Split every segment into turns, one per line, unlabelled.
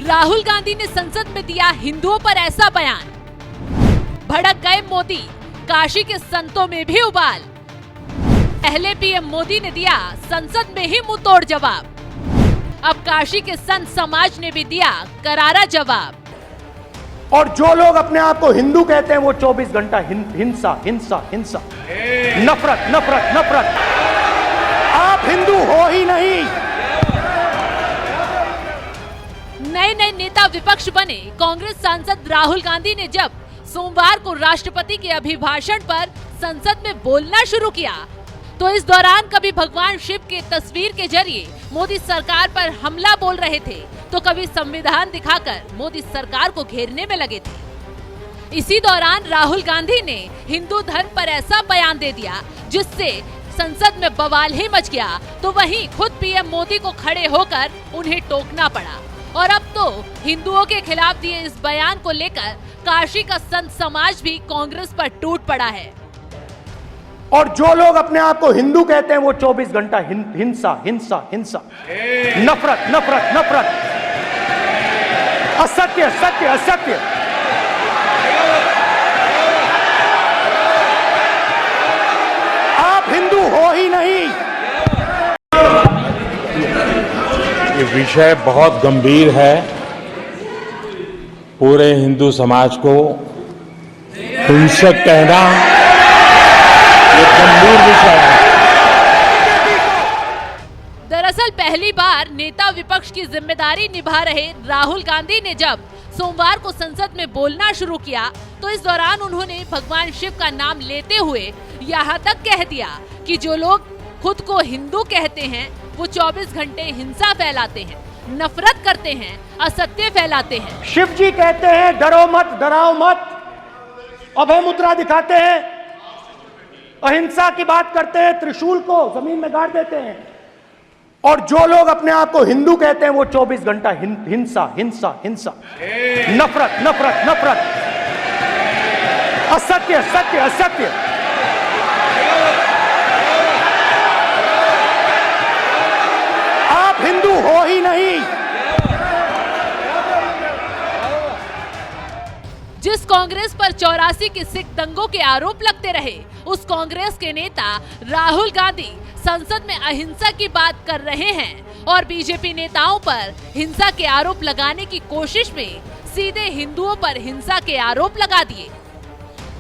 राहुल गांधी ने संसद में दिया हिंदुओं पर ऐसा बयान। भड़क गए मोदी, काशी के संतों में भी उबाल। पहले पीएम मोदी ने दिया संसद में ही मुंहतोड़ जवाब। अब काशी के संत समाज ने भी दिया करारा जवाब।
और जो लोग अपने आप को हिंदू कहते हैं वो 24 घंटा हिंसा हिंसा हिंसा, नफरत नफरत नफरत। आप हिंदू हो ही नहीं।
नए नए नेता विपक्ष बने कांग्रेस सांसद राहुल गांधी ने जब सोमवार को राष्ट्रपति के अभिभाषण पर संसद में बोलना शुरू किया तो इस दौरान कभी भगवान शिव के तस्वीर के जरिए मोदी सरकार पर हमला बोल रहे थे तो कभी संविधान दिखाकर मोदी सरकार को घेरने में लगे थे। इसी दौरान राहुल गांधी ने हिंदू धर्म पर ऐसा बयान दे दिया जिससे संसद में बवाल ही मच गया। तो वहीं खुद पीएम मोदी को खड़े होकर उन्हें टोकना पड़ा और अब तो हिंदुओं के खिलाफ दिए इस बयान को लेकर काशी का संत समाज भी कांग्रेस पर टूट पड़ा है।
और जो लोग अपने आप को हिंदू कहते हैं वो 24 घंटा हिंसा हिंसा हिंसा, नफरत नफरत नफरत, असत्य सत्य असत्य। आप हिंदू हो ही नहीं।
ये विषय बहुत गंभीर है। पूरे हिंदू समाज को हिंसक कहना ये गंभीर विषय है।
दरअसल पहली बार नेता विपक्ष की जिम्मेदारी निभा रहे राहुल गांधी ने जब सोमवार को संसद में बोलना शुरू किया तो इस दौरान उन्होंने भगवान शिव का नाम लेते हुए यहाँ तक कह दिया कि जो लोग खुद को हिंदू कहते हैं वो 24 घंटे हिंसा फैलाते हैं, नफरत करते हैं, असत्य फैलाते हैं।
शिव जी कहते हैं डरो मत डराओ मत, अभय मुद्रा दिखाते हैं, अहिंसा की बात करते हैं, त्रिशूल को जमीन में गाड़ देते हैं। और जो लोग अपने आप को हिंदू कहते हैं वो 24 घंटा हिंसा हिंसा हिंसा, नफरत नफरत नफरत, असत्य सत्य असत्य। आप हिंदू हो ही नहीं।
जिस कांग्रेस पर 84 के सिख दंगों के आरोप लगते रहे उस कांग्रेस के नेता राहुल गांधी संसद में अहिंसा की बात कर रहे हैं और बीजेपी नेताओं पर हिंसा के आरोप लगाने की कोशिश में सीधे हिंदुओं पर हिंसा के आरोप लगा दिए,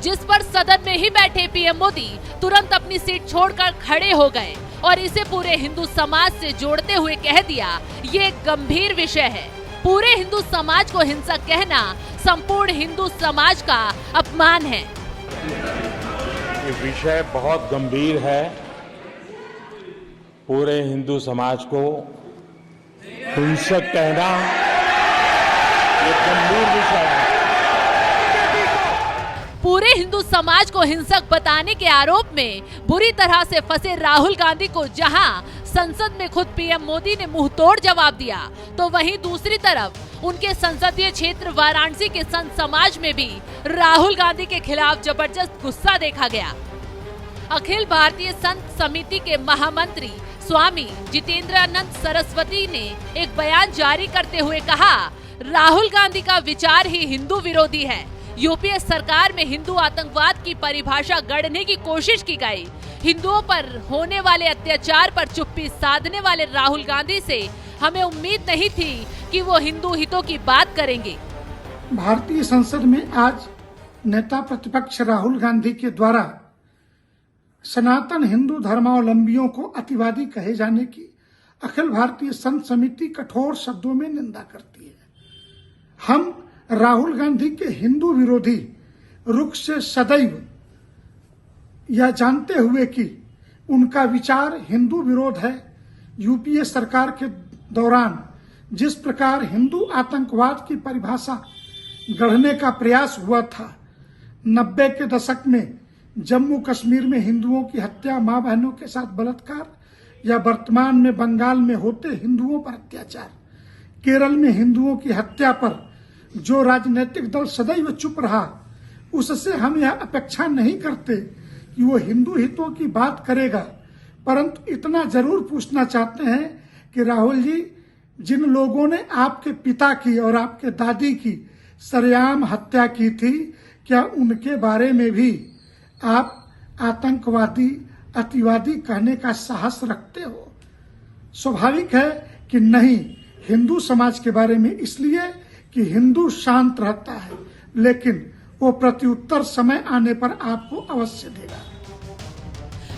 जिस पर सदन में ही बैठे पीएम मोदी तुरंत अपनी सीट छोड़कर खड़े हो गए और इसे पूरे हिंदू समाज से जोड़ते हुए कह दिया ये एक गंभीर विषय है। पूरे हिंदू समाज को हिंसा कहना संपूर्ण हिंदू समाज का अपमान है।
ये विषय बहुत गंभीर है। पूरे हिंदू समाज को हिंसक कहना ये गंभीर विषय है।
पूरे हिंदू समाज को हिंसक बताने के आरोप में बुरी तरह से फंसे राहुल गांधी को जहां संसद में खुद पीएम मोदी ने मुंहतोड़ जवाब दिया तो वहीं दूसरी तरफ उनके संसदीय क्षेत्र वाराणसी के संत समाज में भी राहुल गांधी के खिलाफ जबरदस्त गुस्सा देखा गया। अखिल भारतीय संत समिति के महामंत्री स्वामी जितेंद्रानंद सरस्वती ने एक बयान जारी करते हुए कहा, राहुल गांधी का विचार ही हिंदू विरोधी है। यूपीए सरकार में हिंदू आतंकवाद की परिभाषा गढ़ने की कोशिश की गई। हिंदुओं पर होने वाले अत्याचार पर चुप्पी साधने वाले राहुल गांधी से हमें उम्मीद नहीं थी कि वो हिंदू हितों की बात करेंगे।
भारतीय संसद में आज नेता प्रतिपक्ष राहुल गांधी के द्वारा सनातन हिंदू धर्मावलंबियों को अतिवादी कहे जाने की अखिल भारतीय संत समिति कठोर शब्दों में निंदा करती है। हम राहुल गांधी के हिंदू विरोधी रुख से सदैव यह जानते हुए कि उनका विचार हिंदू विरोध है, यूपीए सरकार के दौरान जिस प्रकार हिंदू आतंकवाद की परिभाषा गढ़ने का प्रयास हुआ था, 90 के दशक में जम्मू कश्मीर में हिंदुओं की हत्या, मां बहनों के साथ बलात्कार, या वर्तमान में बंगाल में होते हिंदुओं पर अत्याचार, केरल में हिंदुओं की हत्या पर जो राजनीतिक दल सदैव चुप रहा, उससे हम यह अपेक्षा नहीं करते कि वो हिंदू हितों की बात करेगा, परंतु इतना जरूर पूछना चाहते हैं कि राहुल जी, जिन लोगों ने आपके पिता की और आपके दादी की सरेआम हत्या की थी, क्या उनके बारे में भी आप आतंकवादी, अतिवादी कहने का साहस रखते हो? स्वाभाविक है कि नहीं। हिंदू समाज के बारे में इसलिए कि हिंदू शांत रहता है, लेकिन वो प्रत्युत्तर समय आने पर आपको अवश्य देगा।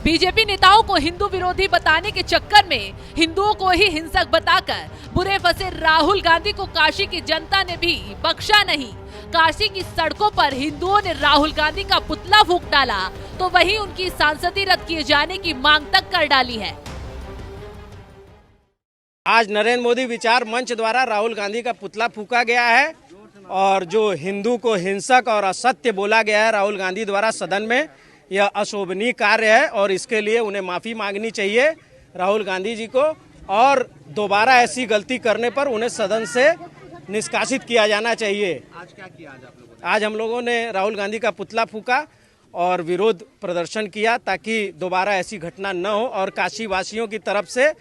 बीजेपी नेताओं को हिंदू विरोधी बताने के चक्कर में हिंदुओं को ही हिंसक बताकर बुरे फंसे राहुल गांधी को काशी की जनता ने भी बख्शा नहीं। काशी की सड़कों पर हिंदुओं ने राहुल गांधी का पुतला फूंक डाला तो वहीं उनकी सांसदी रद्द किए जाने की मांग तक कर डाली है।
आज नरेंद्र मोदी विचार मंच द्वारा राहुल गांधी का पुतला फूंका गया है और जो हिंदू को हिंसक और असत्य बोला गया है राहुल गांधी द्वारा सदन में, यह अशोभनीय कार्य है और इसके लिए उन्हें माफी मांगनी चाहिए राहुल गांधी जी को, और दोबारा ऐसी गलती करने पर उन्हें सदन से निष्कासित किया जाना चाहिए।
आज क्या किया आज आप लोगों ने?
आज हम लोगों ने राहुल गांधी का पुतला फूंका और विरोध प्रदर्शन किया ताकि दोबारा ऐसी घटना न हो। और काशी वासियों की तरफ से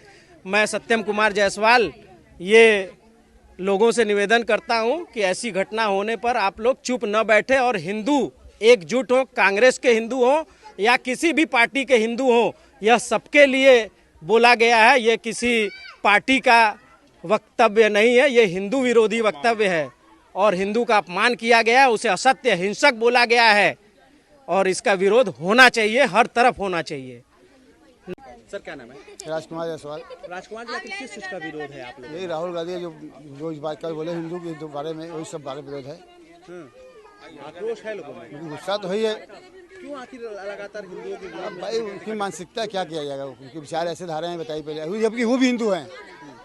मैं सत्यम कुमार जायसवाल ये लोगों से निवेदन करता हूं कि ऐसी घटना होने पर आप लोग चुप न बैठे और हिंदू एकजुट हो, कांग्रेस के हिंदू हो या किसी भी पार्टी के हिंदू हो, यह सबके लिए बोला गया है। यह किसी पार्टी का वक्तव्य नहीं है, ये हिंदू विरोधी वक्तव्य है और हिंदू का अपमान किया गया है, उसे असत्य हिंसक बोला गया है और इसका विरोध होना चाहिए, हर तरफ होना चाहिए।
सर क्या नाम है?
राजकुमार जायसवाल।
राजकुमार जी, आखिर किस चीज का विरोध है आप लोग?
यही राहुल गांधी जो इस बात का बोले हिंदू के बारे में, वही सब बारे विरोध है।
आक्रोश है लोगों में,
गुस्सा तो ही है।
क्यों आखिर लगातार हिंदुओं की
अब भाई उनकी मानसिकता क्या किया जाएगा? उनके विचार ऐसे धारे हैं, बताइए पहले। जबकि वो भी हिंदू हैं,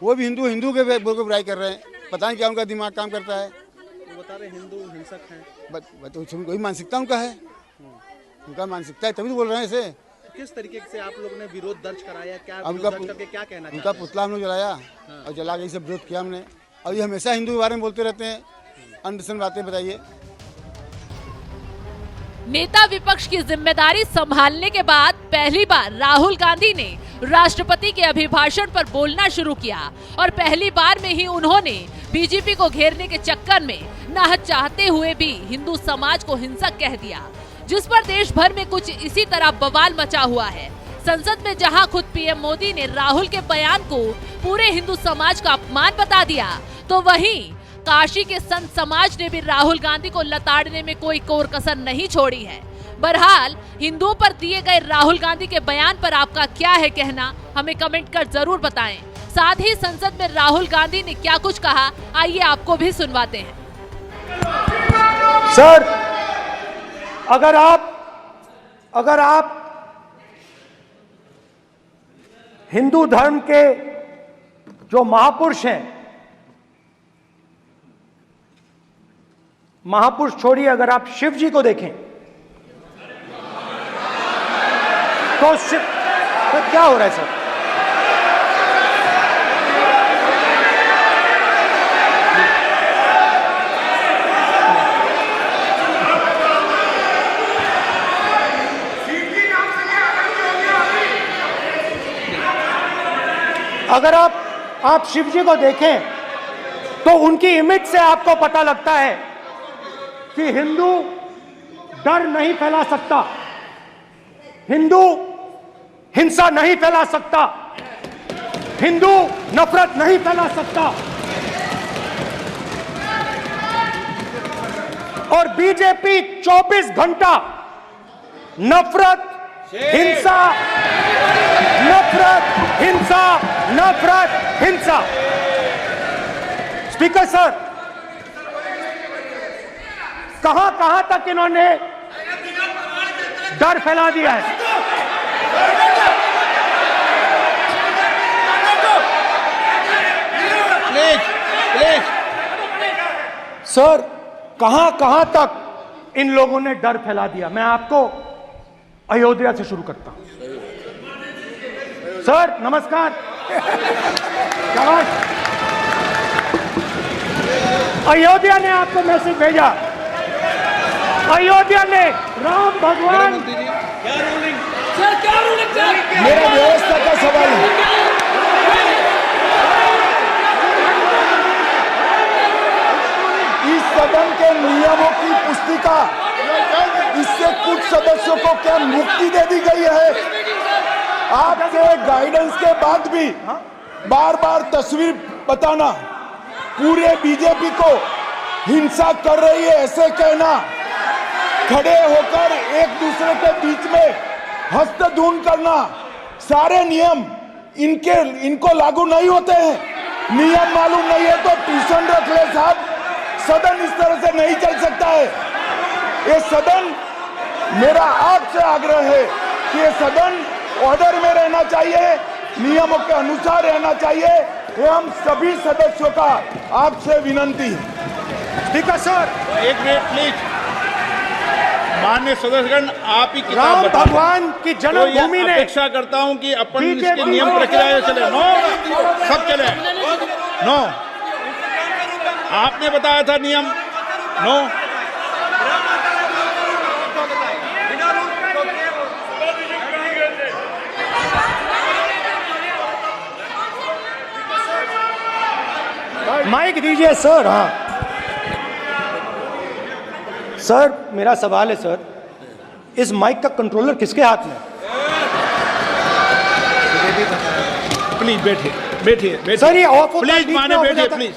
वो भी हिंदू के बोल के बुराई कर रहे हैं। पता नहीं क्या उनका दिमाग काम करता है।
वो बता रहे हिंदू हिंसक हैं।
वही मानसिकता उनका है, उनका मानसिकता है, तभी तो बोल रहे हैं ऐसे।
किस तरीके से आप लोगों ने विरोध दर्ज कराया? क्या
उनका
दर्ज करके क्या कहना
उनका पुतला हम लोग जलाया और जला के ये सब विरोध किया हमने। और ये हमेशा हिंदू के बारे में बोलते रहते हैं, अनसन बातें। बताइए,
नेता विपक्ष की जिम्मेदारी संभालने के बाद पहली बार राहुल गांधी ने राष्ट्रपति के अभिभाषण पर बोलना शुरू किया और पहली बार में ही उन्होंने बीजेपी को घेरने के चक्कर में न चाहते हुए भी हिंदू समाज को हिंसक कह दिया, जिस पर देश भर में कुछ इसी तरह बवाल मचा हुआ है। संसद में जहां खुद पीएम मोदी ने राहुल के बयान को पूरे हिंदू समाज का अपमान बता दिया, तो वहीं काशी के संत समाज ने भी राहुल गांधी को लताड़ने में कोई कोर कसर नहीं छोड़ी है। बहरहाल हिंदुओं पर दिए गए राहुल गांधी के बयान पर आपका क्या है कहना, हमें कमेंट कर जरूर बताएं। साथ ही संसद में राहुल गांधी ने क्या कुछ कहा, आइए आपको भी सुनवाते हैं।
सर, अगर आप हिंदू धर्म के जो महापुरुष हैं, महापुरुष छोड़िए, अगर आप शिव जी को देखें तो क्या हो रहा है सर? अगर आप शिव जी को देखें तो उनकी इमेज से आपको पता लगता है कि हिंदू डर नहीं फैला सकता, हिंदू हिंसा नहीं फैला सकता, हिंदू नफरत नहीं फैला सकता। और बीजेपी 24 घंटा नफरत, हिंसा, नफरत, हिंसा, नफरत, हिंसा। स्पीकर सर, कहां तक इन्होंने डर फैला दिया है?
प्लीज
सर, कहां तक इन लोगों ने डर फैला दिया? मैं आपको अयोध्या से शुरू करता हूं। सर नमस्कार। अयोध्या ने आपको मैसेज भेजा, अयोध्या ने राम भगवान।
क्या रूलिंग
मेरा व्यवस्था का सवाल है।
नियमों की पुस्तिका, इससे कुछ सदस्यों को क्या मुक्ति दे दी गई है? आपके गाइडेंस के बाद भी बार बार तस्वीर बताना, पूरे बीजेपी को हिंसा कर रही है ऐसे कहना, खड़े होकर एक दूसरे के बीच में हस्तधून करना, सारे नियम इनको लागू नहीं होते हैं। नियम मालूम नहीं है तो ट्यूशन रख ले साहब, सदन इस तरह से नहीं चल सकता है। ये सदन, मेरा आपसे आग्रह है कि ये सदन ऑर्डर में रहना चाहिए, नियमों के अनुसार रहना चाहिए। ये हम सभी सदस्यों का आपसे विनंती है।
स्पीकर सर,
एक मिनट प्लीज। माननीय सदस्यगण, आप ही किताब
राम
बताओ।
भगवान की
तो
जन्मभूमि
ये
ने
अपेक्षा करता हूं कि अपन
बीजेपी
इसके नियम प्रक्रिया चले। नो, सब चले। नो, आपने बताया था नियम। नो,
माइक दीजिए सर। हाँ सर, मेरा सवाल है सर, इस माइक का कंट्रोलर किसके हाथ में है?
प्लीज बैठिए, बैठिए, बैठिए।
सर ये ऑफ होता है,
प्लीज
बीच में
माने
ऑफ हो
बैठिए
जाता है।
प्लीज।